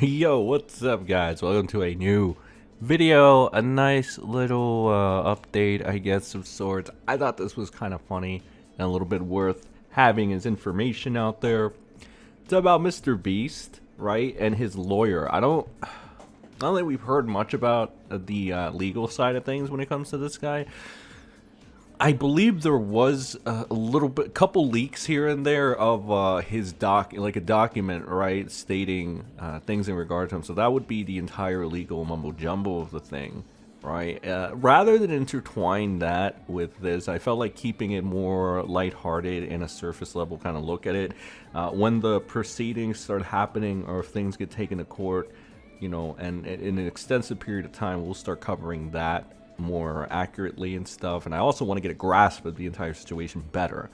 Yo, what's up, guys? Welcome to a new video, a nice little update, I guess, of sorts. I thought this was kind of funny and a little bit worth having as information out there. It's about MrBeast, right, and his lawyer. I don't think we've heard much about the legal side of things when it comes to this guy. I believe there was couple leaks here and there of his like a document, right, stating things in regard to him. So that would be the entire legal mumbo jumbo of the thing, right? Rather than intertwine that with this, I felt like keeping it more lighthearted and a surface level kind of look at it. When the proceedings start happening or if things get taken to court, you know, and in an extensive period of time, we'll start covering that more accurately and stuff. And I also want to get a grasp of the entire situation better.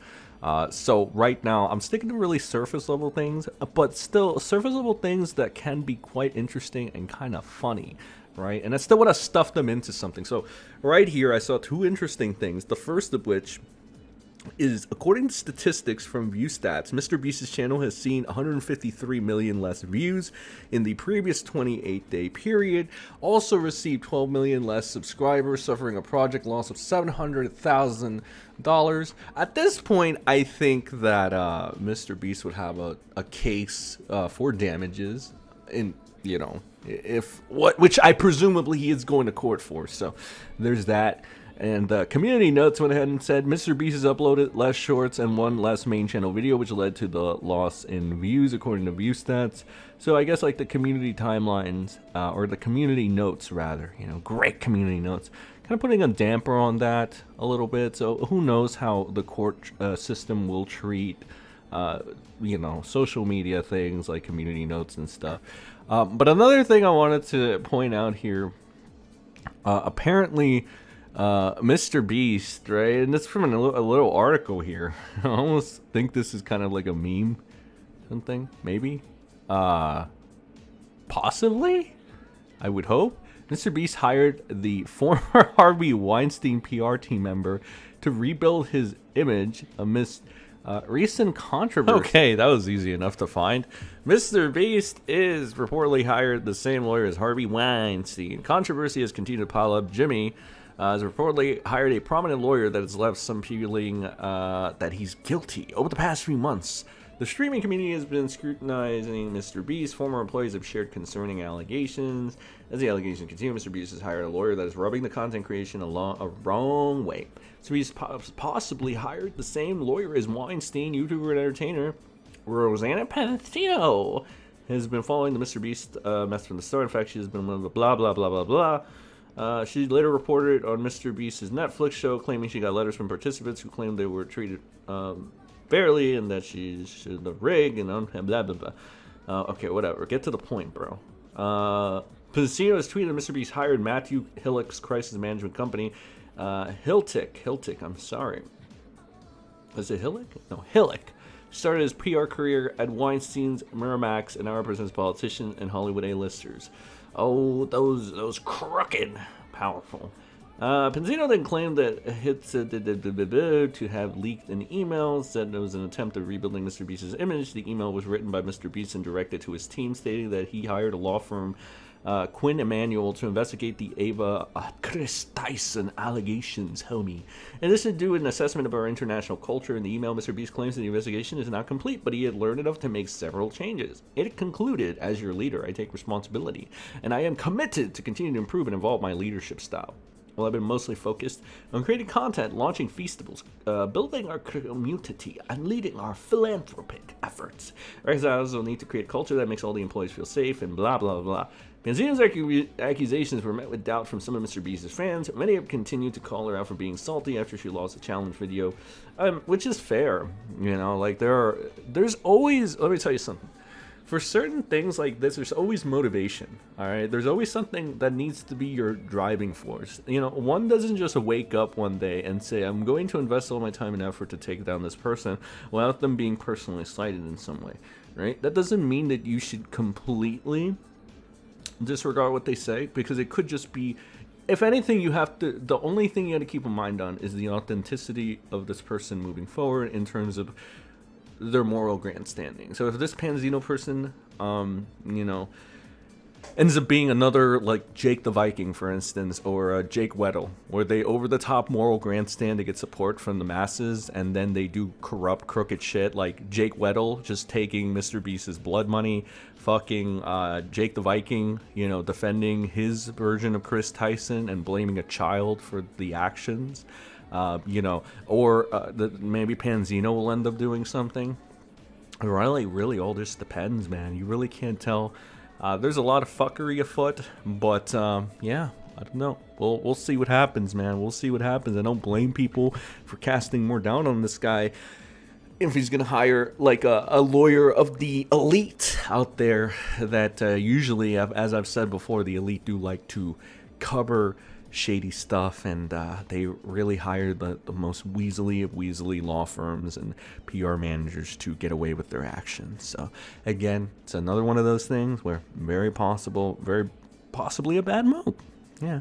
So right now I'm sticking to really surface level things, but still surface level things that can be quite interesting and kind of funny, right? And I still want to stuff them into something. So right here I saw two interesting things, the first of which is, according to statistics from ViewStats, MrBeast's channel has seen 153 million less views in the previous 28-day period, also received 12 million less subscribers, suffering a project loss of $700,000. At this point, I think that MrBeast would have a case for damages, in, you know, which I presumably he is going to court for. So there's that. And community notes went ahead and said MrBeast has uploaded less shorts and one less main channel video, which led to the loss in views, according to ViewStats. So I guess like the community timelines, or the community notes rather, you know, great community notes, kind of putting a damper on that a little bit. So who knows how the court system will treat, you know, social media things like community notes and stuff. But another thing I wanted to point out here, apparently, MrBeast, right? And it's from a little article here. I almost think this is kind of like a meme, something, maybe, possibly. I would hope. MrBeast hired the former Harvey Weinstein PR team member to rebuild his image amidst recent controversy. Okay, that was easy enough to find. MrBeast is reportedly hired the same lawyer as Harvey Weinstein. Controversy has continued to pile up. Jimmy has reportedly hired a prominent lawyer that has left some feeling that he's guilty. Over the past few months, the streaming community has been scrutinizing MrBeast. Former employees have shared concerning allegations. As the allegations continue, MrBeast has hired a lawyer that is rubbing the content creation a wrong way. So he's possibly hired the same lawyer as Weinstein. YouTuber and entertainer Rosanna Pansino has been following the MrBeast mess from the start. In fact, she has been blah blah blah blah blah. She later reported on MrBeast's Netflix show, claiming she got letters from participants who claimed they were treated fairly and that she should have rigged and blah blah blah. Okay, whatever. Get to the point, bro. Pansino has tweeted MrBeast hired Matthew Hillick's crisis management company, Hiltick. I'm sorry. Is it Hillick? No, Hillick. Started his PR career at Weinstein's Miramax and now represents politicians and Hollywood A-listers. Oh, those crooked, powerful. Pansino then claimed that hits to have leaked an email, said it was an attempt at rebuilding MrBeast's image. The email was written by MrBeast and directed to his team, stating that he hired a law firm, Quinn Emanuel, to investigate the Ava Chris Tyson allegations, homie. And this is to do an assessment of our international culture. In the email, MrBeast claims that the investigation is not complete, but he had learned enough to make several changes. It concluded, as your leader, I take responsibility, and I am committed to continue to improve and evolve my leadership style. Well, I've been mostly focused on creating content, launching festivals, building our community, and leading our philanthropic efforts. I also need to create a culture that makes all the employees feel safe and blah, blah, blah. Pansino's accusations were met with doubt from some of MrBeast's fans. Many have continued to call her out for being salty after she lost a challenge video, which is fair. You know, like there's always, let me tell you something. For certain things like this, there's always motivation, all right? There's always something that needs to be your driving force. You know, one doesn't just wake up one day and say, I'm going to invest all my time and effort to take down this person without them being personally slighted in some way, right? That doesn't mean that you should completely disregard what they say, because it could just be, if anything, the only thing you have to keep in mind on is the authenticity of this person moving forward in terms of their moral grandstanding. So if this Pansino person, you know, ends up being another like Jake the Viking, for instance, or Jake Weddle, where they over the top moral grandstand to get support from the masses, and then they do corrupt, crooked shit like Jake Weddle just taking MrBeast's blood money, fucking Jake the Viking, you know, defending his version of Chris Tyson and blaming a child for the actions, you know, or maybe Pansino will end up doing something. Really all this depends, man. You really can't tell. There's a lot of fuckery afoot, but yeah, I don't know. We'll see what happens, man. We'll see what happens. I don't blame people for casting more down on this guy if he's gonna hire like a lawyer of the elite out there. That usually, as I've said before, the elite do like to cover shady stuff, and they really hire the most weaselly of weaselly law firms and PR managers to get away with their actions. So again, it's another one of those things where very possibly a bad move. Yeah.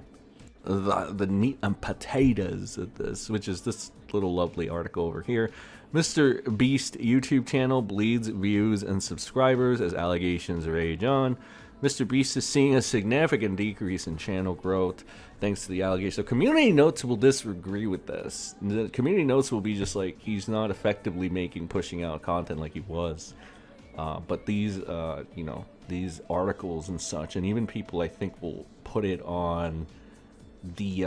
The meat and potatoes of this, which is this little lovely article over here. MrBeast YouTube channel bleeds views and subscribers as allegations rage on. MrBeast is seeing a significant decrease in channel growth thanks to the allegation. So community notes will disagree with this. The community notes will be just like, he's not effectively pushing out content like he was. But these, you know, these articles and such, and even people I think will put it on the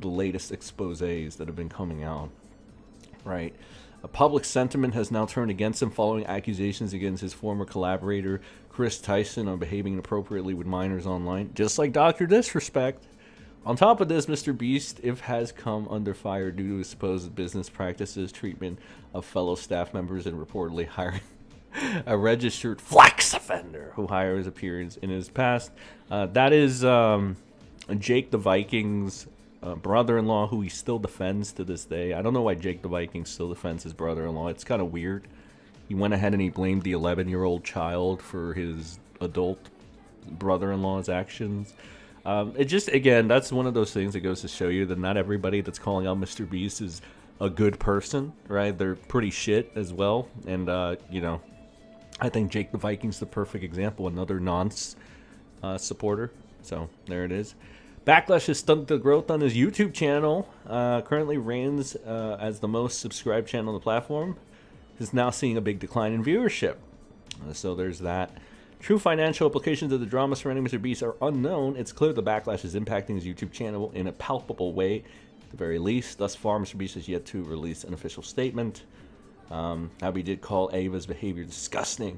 latest exposés that have been coming out, right? A public sentiment has now turned against him following accusations against his former collaborator Chris Tyson on behaving inappropriately with minors online, just like Dr. Disrespect. On top of this, MrBeast has come under fire due to his supposed business practices, treatment of fellow staff members, and reportedly hiring a registered flex offender who hires appearance in his past. That is Jake the Viking's brother-in-law, who he still defends to this day. I don't know why Jake the Viking still defends his brother-in-law. It's kind of weird. He went ahead and he blamed the 11-year-old child for his adult brother-in-law's actions. It just, again, that's one of those things that goes to show you that not everybody that's calling out MrBeast is a good person, right? They're pretty shit as well. And, you know, I think Jake the Viking's the perfect example, another supporter. So there it is. Backlash has stunted the growth on his YouTube channel. Currently reigns as the most subscribed channel on the platform. Is now seeing a big decline in viewership. So there's that. True financial implications of the drama surrounding MrBeast are unknown. It's clear the backlash is impacting his YouTube channel in a palpable way, at the very least. Thus far, MrBeast has yet to release an official statement. Abby did call Ava's behavior disgusting,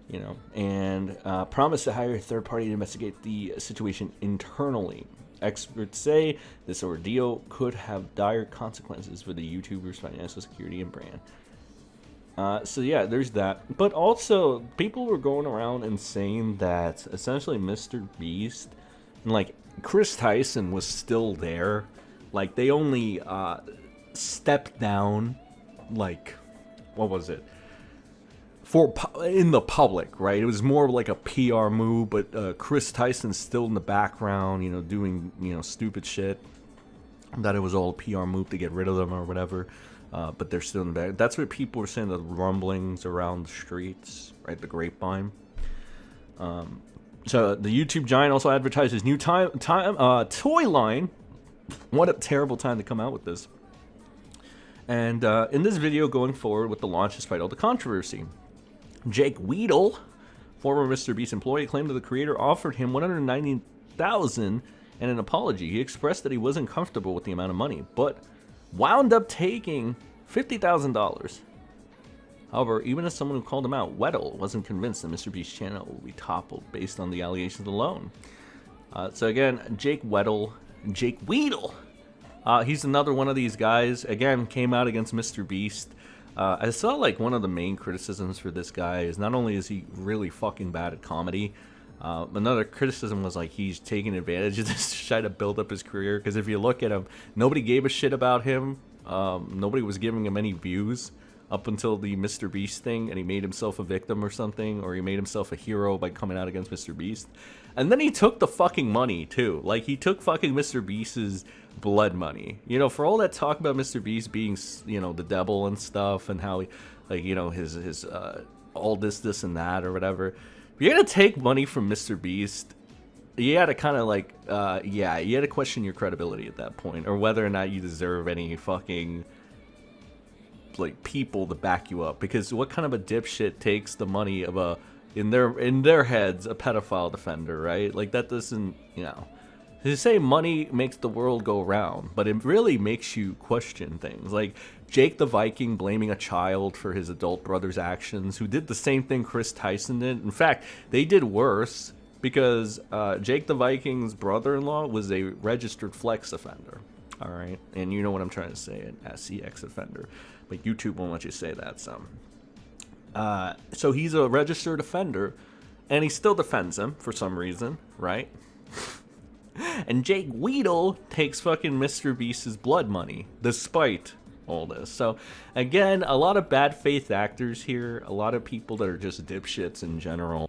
you know, and promised to hire a third party to investigate the situation internally. Experts say this ordeal could have dire consequences for the YouTuber's financial security and brand. So yeah, there's that. But also, people were going around and saying that essentially MrBeast and like Chris Tyson was still there. Like they only stepped down, like, what was it? In the public, right? It was more like a PR move, but Chris Tyson's still in the background, you know, doing, you know, stupid shit. That it was all a PR move to get rid of them or whatever. But they're still in the back. That's what people were saying, the rumblings around the streets, right? The grapevine. So the YouTube giant also advertised his new toy line. What a terrible time to come out with this. And in this video going forward with the launch, despite all the controversy, Jake Weddle, former MrBeast employee, claimed that the creator offered him $190,000 and an apology. He expressed that he wasn't comfortable with the amount of money, but wound up taking $50,000. However, even as someone who called him out, Weddle wasn't convinced that MrBeast's channel will be toppled based on the allegations alone. So again, Jake Weddle, he's another one of these guys. Again, came out against MrBeast. I saw like one of the main criticisms for this guy is not only is he really fucking bad at comedy, another criticism was like he's taking advantage of this to try to build up his career. Because if you look at him, nobody gave a shit about him. Nobody was giving him any views up until the MrBeast thing, and he made himself a victim or something, or he made himself a hero by coming out against MrBeast. And then he took the fucking money too. Like he took fucking MrBeast's blood money. You know, for all that talk about MrBeast being, you know, the devil and stuff, and how he, like, you know, his all this and that or whatever. If you're gonna take money from MrBeast, you had to kind of like, yeah, you had to question your credibility at that point, or whether or not you deserve any fucking like people to back you up. Because what kind of a dipshit takes the money of a, in their heads, a pedophile defender, right? Like that doesn't, you know. They say money makes the world go round, but it really makes you question things. Like Jake the Viking blaming a child for his adult brother's actions, who did the same thing Chris Tyson did. In fact, they did worse because Jake the Viking's brother-in-law was a registered flex offender. All right, and you know what I'm trying to say, an SEX offender, but YouTube won't let you say that. So he's a registered offender, and he still defends him for some reason, right? And Jake Weedle takes fucking MrBeast's blood money, despite all this. So, again, a lot of bad faith actors here, a lot of people that are just dipshits in general.